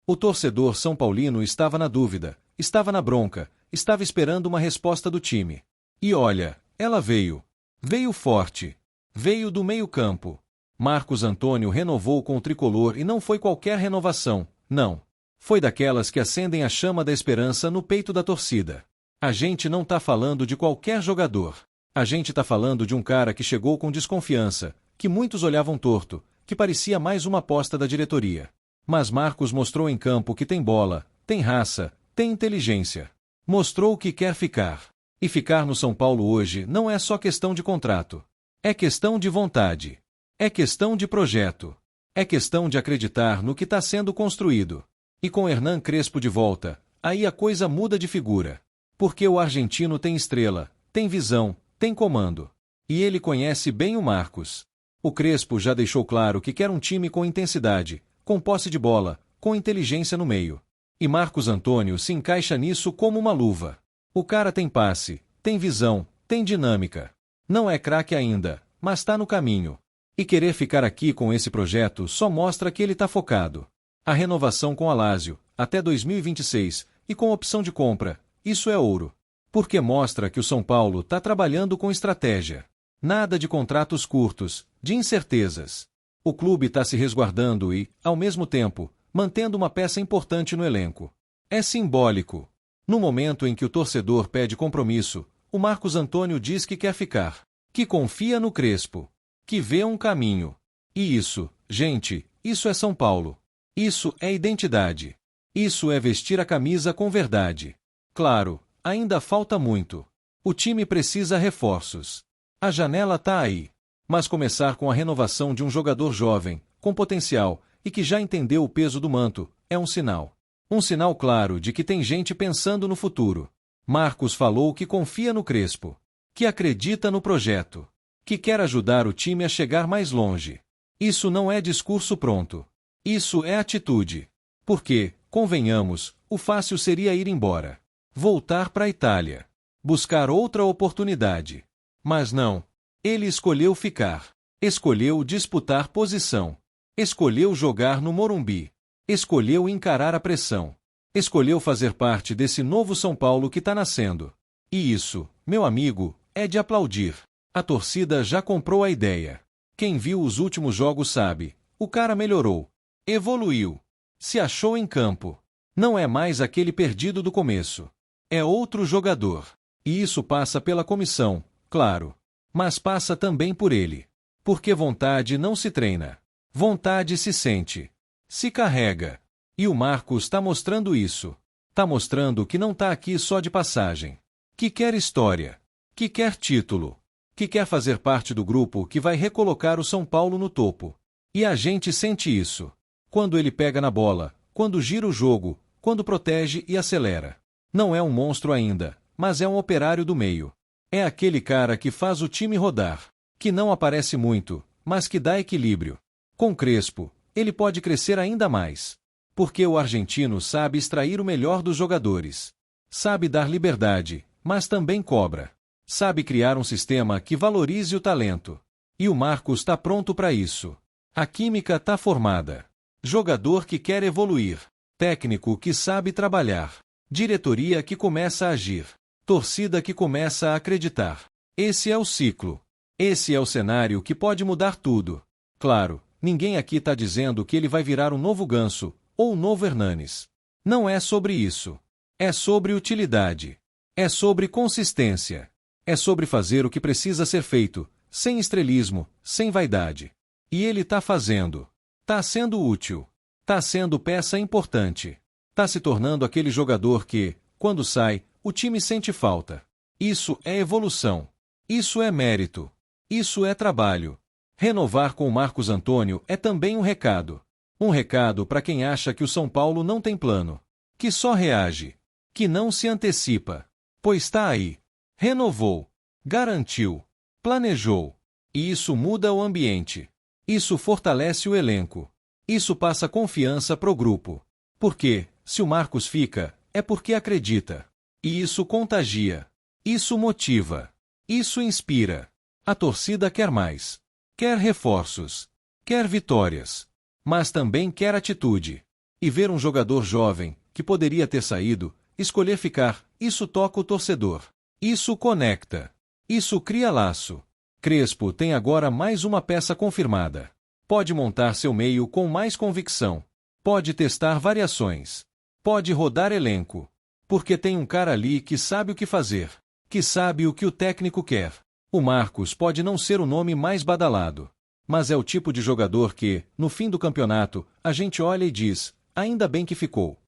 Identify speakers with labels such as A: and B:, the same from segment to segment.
A: O torcedor são paulino estava na dúvida, estava na bronca, estava esperando uma resposta do time. E olha, ela veio. Veio forte. Veio do meio-campo. Marcos Antônio renovou com o tricolor e não foi qualquer renovação, não. Foi daquelas que acendem a chama da esperança no peito da torcida. A gente não tá falando de qualquer jogador. A gente tá falando de um cara que chegou com desconfiança, que muitos olhavam torto, que parecia mais uma aposta da diretoria. Mas Marcos mostrou em campo que tem bola, tem raça, tem inteligência. Mostrou que quer ficar. E ficar no São Paulo hoje não é só questão de contrato. É questão de vontade. É questão de projeto. É questão de acreditar no que está sendo construído. E com Hernan Crespo de volta, aí a coisa muda de figura. Porque o argentino tem estrela, tem visão, tem comando. E ele conhece bem o Marcos. O Crespo já deixou claro que quer um time com intensidade, com posse de bola, com inteligência no meio. E Marcos Antônio se encaixa nisso como uma luva. O cara tem passe, tem visão, tem dinâmica. Não é craque ainda, mas está no caminho. E querer ficar aqui com esse projeto só mostra que ele está focado. A renovação com a Lazio, até 2026, e com opção de compra, isso é ouro. Porque mostra que o São Paulo está trabalhando com estratégia. Nada de contratos curtos, de incertezas. O clube está se resguardando e, ao mesmo tempo, mantendo uma peça importante no elenco. É simbólico. No momento em que o torcedor pede compromisso, o Marcos Antônio diz que quer ficar, que confia no Crespo, que vê um caminho. E isso, gente, isso é São Paulo. Isso é identidade. Isso é vestir a camisa com verdade. Claro, ainda falta muito. O time precisa reforços. A janela tá aí. Mas começar com a renovação de um jogador jovem, com potencial, e que já entendeu o peso do manto, é um sinal. Um sinal claro de que tem gente pensando no futuro. Marcos falou que confia no Crespo, que acredita no projeto, que quer ajudar o time a chegar mais longe. Isso não é discurso pronto. Isso é atitude. Porque, convenhamos, o fácil seria ir embora. Voltar para a Itália. Buscar outra oportunidade. Mas não. Ele escolheu ficar. Escolheu disputar posição. Escolheu jogar no Morumbi. Escolheu encarar a pressão. Escolheu fazer parte desse novo São Paulo que está nascendo. E isso, meu amigo, é de aplaudir. A torcida já comprou a ideia. Quem viu os últimos jogos sabe. O cara melhorou. Evoluiu. Se achou em campo. Não é mais aquele perdido do começo. É outro jogador. E isso passa pela comissão, claro. Mas passa também por ele. Porque vontade não se treina. Vontade se sente. Se carrega. E o Marcos está mostrando isso. Está mostrando que não está aqui só de passagem. Que quer história. Que quer título. Que quer fazer parte do grupo que vai recolocar o São Paulo no topo. E a gente sente isso. Quando ele pega na bola, quando gira o jogo, quando protege e acelera. Não é um monstro ainda, mas é um operário do meio. É aquele cara que faz o time rodar. Que não aparece muito, mas que dá equilíbrio. Com Crespo, ele pode crescer ainda mais. Porque o argentino sabe extrair o melhor dos jogadores. Sabe dar liberdade, mas também cobra. Sabe criar um sistema que valorize o talento. E o Marcos está pronto para isso. A química está formada. Jogador que quer evoluir. Técnico que sabe trabalhar. Diretoria que começa a agir. Torcida que começa a acreditar. Esse é o ciclo. Esse é o cenário que pode mudar tudo. Claro, ninguém aqui está dizendo que ele vai virar um novo Ganso, ou um novo Hernanes. Não é sobre isso. É sobre utilidade. É sobre consistência. É sobre fazer o que precisa ser feito, sem estrelismo, sem vaidade. E ele está fazendo. Está sendo útil. Está sendo peça importante. Está se tornando aquele jogador que, quando sai, o time sente falta. Isso é evolução. Isso é mérito. Isso é trabalho. Renovar com o Marcos Antônio é também um recado. Um recado para quem acha que o São Paulo não tem plano. Que só reage. Que não se antecipa. Pois está aí. Renovou. Garantiu. Planejou. E isso muda o ambiente. Isso fortalece o elenco. Isso passa confiança pro grupo. Porque, se o Marcos fica, é porque acredita. E isso contagia. Isso motiva. Isso inspira. A torcida quer mais. Quer reforços. Quer vitórias. Mas também quer atitude. E ver um jogador jovem, que poderia ter saído, escolher ficar, isso toca o torcedor. Isso conecta. Isso cria laço. Crespo tem agora mais uma peça confirmada. Pode montar seu meio com mais convicção. Pode testar variações. Pode rodar elenco. Porque tem um cara ali que sabe o que fazer. Que sabe o que o técnico quer. O Marcos pode não ser o nome mais badalado. Mas é o tipo de jogador que, no fim do campeonato, a gente olha e diz, ainda bem que ficou.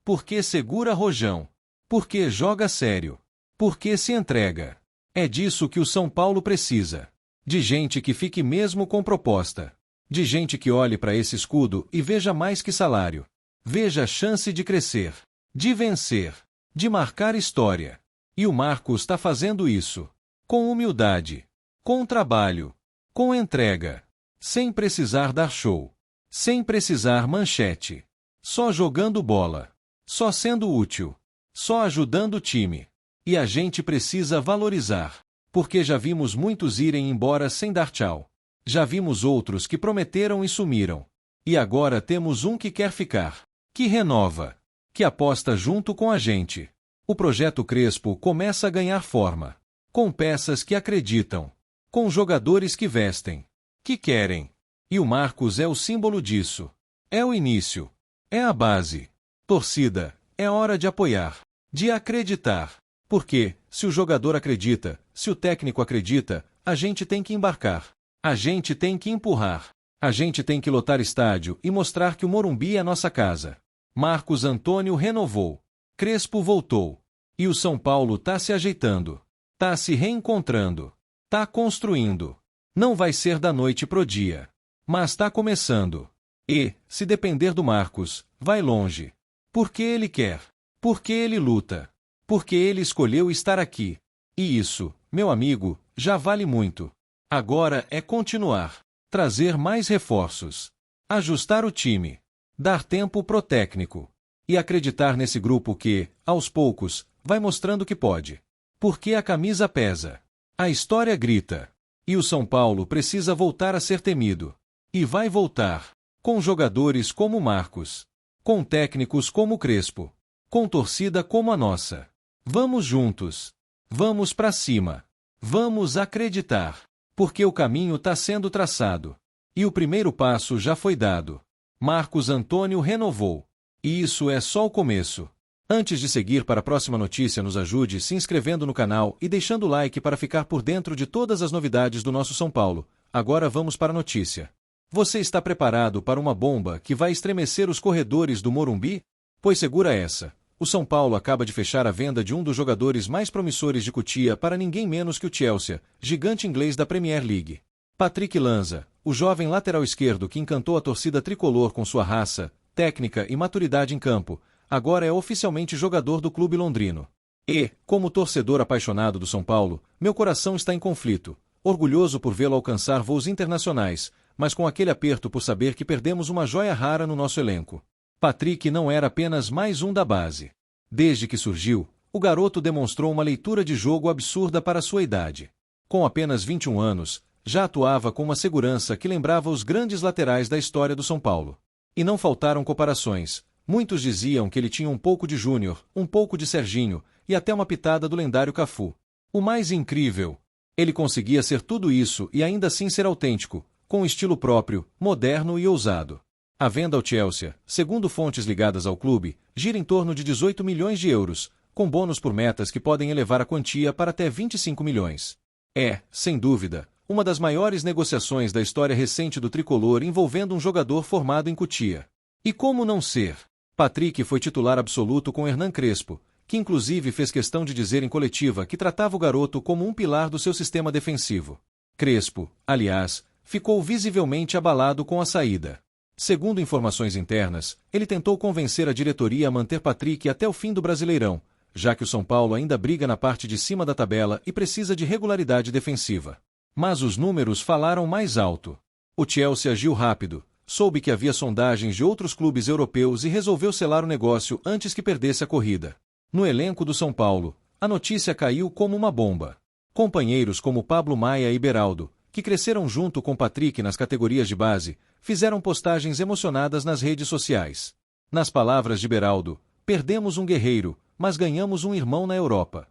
A: Porque segura rojão. Porque joga sério. Porque se entrega. É disso que o São Paulo precisa. De gente que fique mesmo com proposta. De gente que olhe para esse escudo e veja mais que salário. Veja a chance de crescer. De vencer. De marcar história. E o Marcos está fazendo isso. Com humildade. Com trabalho. Com entrega. Sem precisar dar show. Sem precisar manchete. Só jogando bola. Só sendo útil. Só ajudando o time. E a gente precisa valorizar. Porque já vimos muitos irem embora sem dar tchau. Já vimos outros que prometeram e sumiram. E agora temos um que quer ficar. Que renova. Que aposta junto com a gente. O projeto Crespo começa a ganhar forma. Com peças que acreditam. Com jogadores que vestem. Que querem. E o Marcos é o símbolo disso. É o início. É a base. Torcida, é hora de apoiar. De acreditar. Porque, se o jogador acredita, se o técnico acredita, a gente tem que embarcar. A gente tem que empurrar. A gente tem que lotar estádio e mostrar que o Morumbi é nossa casa. Marcos Antônio renovou. Crespo voltou. E o São Paulo tá se ajeitando. Tá se reencontrando. Tá construindo. Não vai ser da noite pro dia. Mas tá começando. E, se depender do Marcos, vai longe. Porque ele quer. Porque ele luta. Porque ele escolheu estar aqui. E isso, meu amigo, já vale muito. Agora é continuar. Trazer mais reforços. Ajustar o time. Dar tempo pro técnico. E acreditar nesse grupo que, aos poucos, vai mostrando que pode. Porque a camisa pesa. A história grita. E o São Paulo precisa voltar a ser temido. E vai voltar. Com jogadores como Marcos. Com técnicos como Crespo. Com torcida como a nossa. Vamos juntos. Vamos pra cima. Vamos acreditar. Porque o caminho tá sendo traçado. E o primeiro passo já foi dado. Marcos Antônio renovou. E isso é só o começo. Antes de seguir para a próxima notícia, nos ajude se inscrevendo no canal e deixando o like para ficar por dentro de todas as novidades do nosso São Paulo. Agora vamos para a notícia. Você está preparado para uma bomba que vai estremecer os corredores do Morumbi? Pois segura essa. O São Paulo acaba de fechar a venda de um dos jogadores mais promissores de Cotia para ninguém menos que o Chelsea, gigante inglês da Premier League. Patrick Lanza, o jovem lateral esquerdo que encantou a torcida tricolor com sua raça, técnica e maturidade em campo, agora é oficialmente jogador do clube londrino. E, como torcedor apaixonado do São Paulo, meu coração está em conflito, orgulhoso por vê-lo alcançar voos internacionais, mas com aquele aperto por saber que perdemos uma joia rara no nosso elenco. Patrick não era apenas mais um da base. Desde que surgiu, o garoto demonstrou uma leitura de jogo absurda para sua idade. Com apenas 21 anos, já atuava com uma segurança que lembrava os grandes laterais da história do São Paulo. E não faltaram comparações. Muitos diziam que ele tinha um pouco de Júnior, um pouco de Serginho, e até uma pitada do lendário Cafu. O mais incrível, ele conseguia ser tudo isso e ainda assim ser autêntico, com um estilo próprio, moderno e ousado. A venda ao Chelsea, segundo fontes ligadas ao clube, gira em torno de 18 milhões de euros, com bônus por metas que podem elevar a quantia para até 25 milhões. É, sem dúvida, uma das maiores negociações da história recente do tricolor envolvendo um jogador formado em Cotia. E como não ser? Patrick foi titular absoluto com Hernan Crespo, que inclusive fez questão de dizer em coletiva que tratava o garoto como um pilar do seu sistema defensivo. Crespo, aliás, ficou visivelmente abalado com a saída. Segundo informações internas, ele tentou convencer a diretoria a manter Patrick até o fim do Brasileirão, já que o São Paulo ainda briga na parte de cima da tabela e precisa de regularidade defensiva. Mas os números falaram mais alto. O Chelsea agiu rápido, soube que havia sondagens de outros clubes europeus e resolveu selar o negócio antes que perdesse a corrida. No elenco do São Paulo, a notícia caiu como uma bomba. Companheiros como Pablo Maia e Beraldo, que cresceram junto com Patrick nas categorias de base, fizeram postagens emocionadas nas redes sociais. Nas palavras de Beraldo, perdemos um guerreiro, mas ganhamos um irmão na Europa.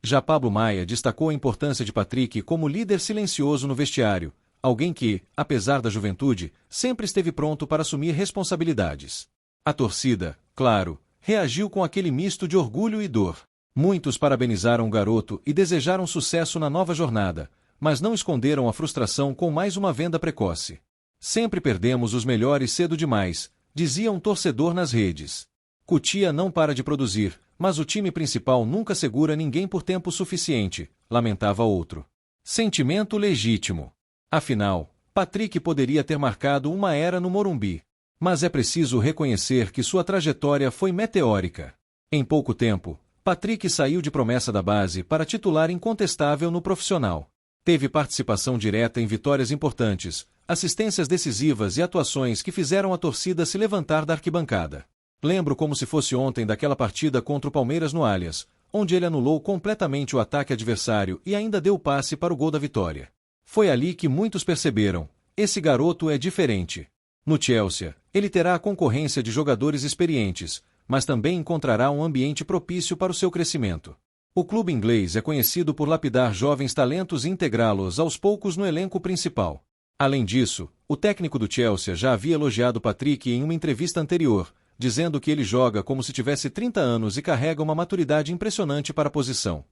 A: Já Pablo Maia destacou a importância de Patrick como líder silencioso no vestiário, alguém que, apesar da juventude, sempre esteve pronto para assumir responsabilidades. A torcida, claro, reagiu com aquele misto de orgulho e dor. Muitos parabenizaram o garoto e desejaram sucesso na nova jornada, mas não esconderam a frustração com mais uma venda precoce. Sempre perdemos os melhores cedo demais, dizia um torcedor nas redes. Cotia não para de produzir, mas o time principal nunca segura ninguém por tempo suficiente, lamentava outro. Sentimento legítimo. Afinal, Patrick poderia ter marcado uma era no Morumbi. Mas é preciso reconhecer que sua trajetória foi meteórica. Em pouco tempo, Patrick saiu de promessa da base para titular incontestável no profissional. Teve participação direta em vitórias importantes, assistências decisivas e atuações que fizeram a torcida se levantar da arquibancada. Lembro como se fosse ontem daquela partida contra o Palmeiras no Allianz, onde ele anulou completamente o ataque adversário e ainda deu o passe para o gol da vitória. Foi ali que muitos perceberam: esse garoto é diferente. No Chelsea, ele terá a concorrência de jogadores experientes, mas também encontrará um ambiente propício para o seu crescimento. O clube inglês é conhecido por lapidar jovens talentos e integrá-los aos poucos no elenco principal. Além disso, o técnico do Chelsea já havia elogiado Patrick em uma entrevista anterior, dizendo que ele joga como se tivesse 30 anos e carrega uma maturidade impressionante para a posição.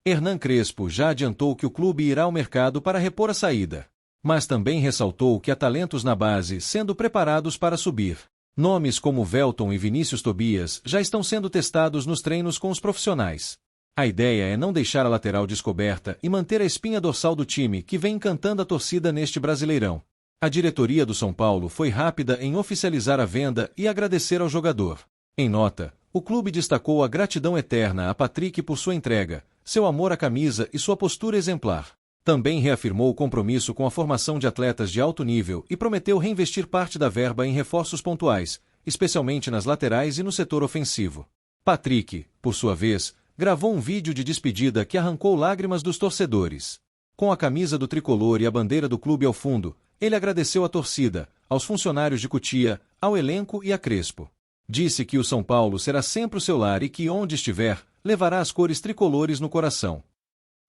A: Hernan Crespo já adiantou que o clube irá ao mercado para repor a saída. Mas também ressaltou que há talentos na base sendo preparados para subir. Nomes como Velton e Vinícius Tobias já estão sendo testados nos treinos com os profissionais. A ideia é não deixar a lateral descoberta e manter a espinha dorsal do time que vem encantando a torcida neste Brasileirão. A diretoria do São Paulo foi rápida em oficializar a venda e agradecer ao jogador. Em nota, o clube destacou a gratidão eterna a Patrick por sua entrega, seu amor à camisa e sua postura exemplar. Também reafirmou o compromisso com a formação de atletas de alto nível e prometeu reinvestir parte da verba em reforços pontuais, especialmente nas laterais e no setor ofensivo. Patrick, por sua vez, gravou um vídeo de despedida que arrancou lágrimas dos torcedores. Com a camisa do tricolor e a bandeira do clube ao fundo, ele agradeceu à torcida, aos funcionários de Cotia, ao elenco e a Crespo. Disse que o São Paulo será sempre o seu lar e que, onde estiver, levará as cores tricolores no coração.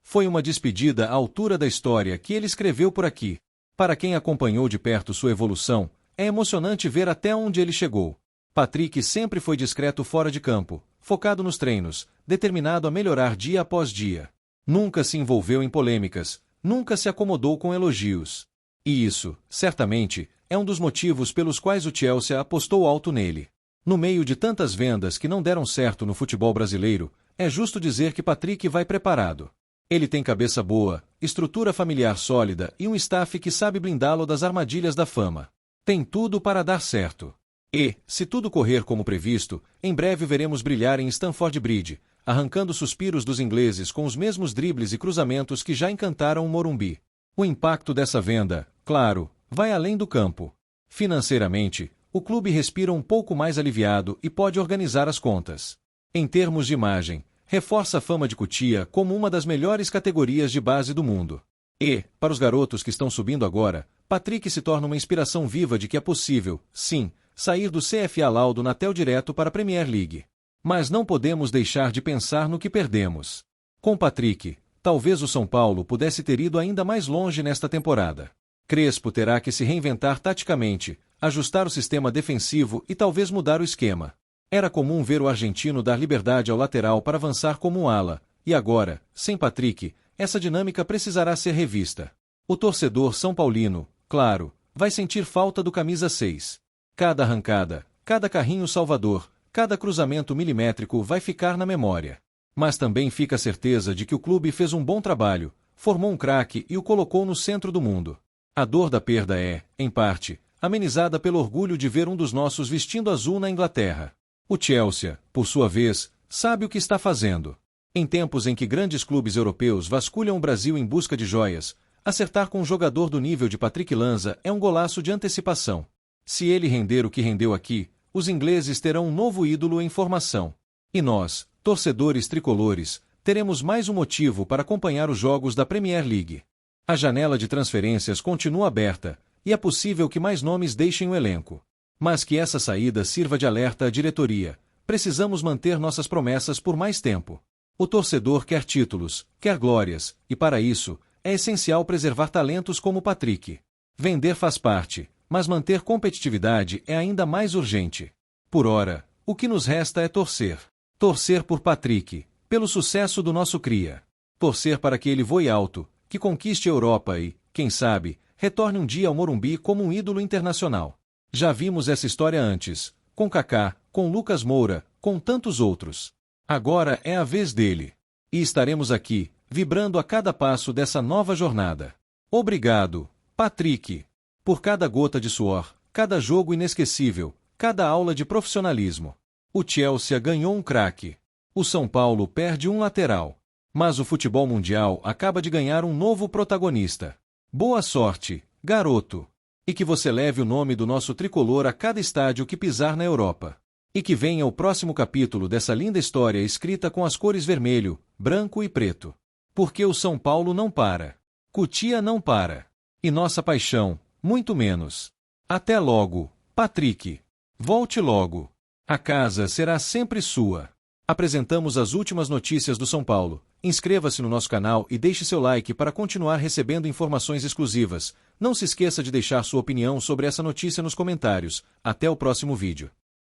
A: Foi uma despedida à altura da história que ele escreveu por aqui. Para quem acompanhou de perto sua evolução, é emocionante ver até onde ele chegou. Patrick sempre foi discreto fora de campo, focado nos treinos, determinado a melhorar dia após dia. Nunca se envolveu em polêmicas, nunca se acomodou com elogios. E isso, certamente, é um dos motivos pelos quais o Chelsea apostou alto nele. No meio de tantas vendas que não deram certo no futebol brasileiro, é justo dizer que Patrick vai preparado. Ele tem cabeça boa, estrutura familiar sólida e um staff que sabe blindá-lo das armadilhas da fama. Tem tudo para dar certo. E, se tudo correr como previsto, em breve veremos brilhar em Stamford Bridge, arrancando suspiros dos ingleses com os mesmos dribles e cruzamentos que já encantaram o Morumbi. O impacto dessa venda, claro, vai além do campo. Financeiramente, o clube respira um pouco mais aliviado e pode organizar as contas. Em termos de imagem, reforça a fama de Cotia como uma das melhores categorias de base do mundo. E, para os garotos que estão subindo agora, Patrick se torna uma inspiração viva de que é possível, sim, sair do CFA Laudo Natel direto para a Premier League. Mas não podemos deixar de pensar no que perdemos. Com Patrick, talvez o São Paulo pudesse ter ido ainda mais longe nesta temporada. Crespo terá que se reinventar taticamente, ajustar o sistema defensivo e talvez mudar o esquema. Era comum ver o argentino dar liberdade ao lateral para avançar como um ala, e agora, sem Patrick, essa dinâmica precisará ser revista. O torcedor são paulino, claro, vai sentir falta do camisa 6. Cada arrancada, cada carrinho salvador, cada cruzamento milimétrico vai ficar na memória. Mas também fica a certeza de que o clube fez um bom trabalho, formou um craque e o colocou no centro do mundo. A dor da perda é, em parte, amenizada pelo orgulho de ver um dos nossos vestindo azul na Inglaterra. O Chelsea, por sua vez, sabe o que está fazendo. Em tempos em que grandes clubes europeus vasculham o Brasil em busca de joias, acertar com um jogador do nível de Patrick Lanza é um golaço de antecipação. Se ele render o que rendeu aqui, os ingleses terão um novo ídolo em formação. E nós, torcedores tricolores, teremos mais um motivo para acompanhar os jogos da Premier League. A janela de transferências continua aberta, e é possível que mais nomes deixem o elenco. Mas que essa saída sirva de alerta à diretoria. Precisamos manter nossas promessas por mais tempo. O torcedor quer títulos, quer glórias, e para isso, é essencial preservar talentos como Patrick. Vender faz parte, mas manter competitividade é ainda mais urgente. Por ora, o que nos resta é torcer. Torcer por Patrick, pelo sucesso do nosso cria. Torcer para que ele voe alto, que conquiste a Europa e, quem sabe, retorne um dia ao Morumbi como um ídolo internacional. Já vimos essa história antes, com Kaká, com Lucas Moura, com tantos outros. Agora é a vez dele. E estaremos aqui, vibrando a cada passo dessa nova jornada. Obrigado, Patrick, por cada gota de suor, cada jogo inesquecível, cada aula de profissionalismo. O Chelsea ganhou um craque. O São Paulo perde um lateral. Mas o futebol mundial acaba de ganhar um novo protagonista. Boa sorte, garoto. E que você leve o nome do nosso tricolor a cada estádio que pisar na Europa. E que venha o próximo capítulo dessa linda história escrita com as cores vermelho, branco e preto. Porque o São Paulo não para. Cotia não para. E nossa paixão, muito menos. Até logo, Patrick. Volte logo. A casa será sempre sua. Apresentamos as últimas notícias do São Paulo. Inscreva-se no nosso canal e deixe seu like para continuar recebendo informações exclusivas. Não se esqueça de deixar sua opinião sobre essa notícia nos comentários. Até o próximo vídeo.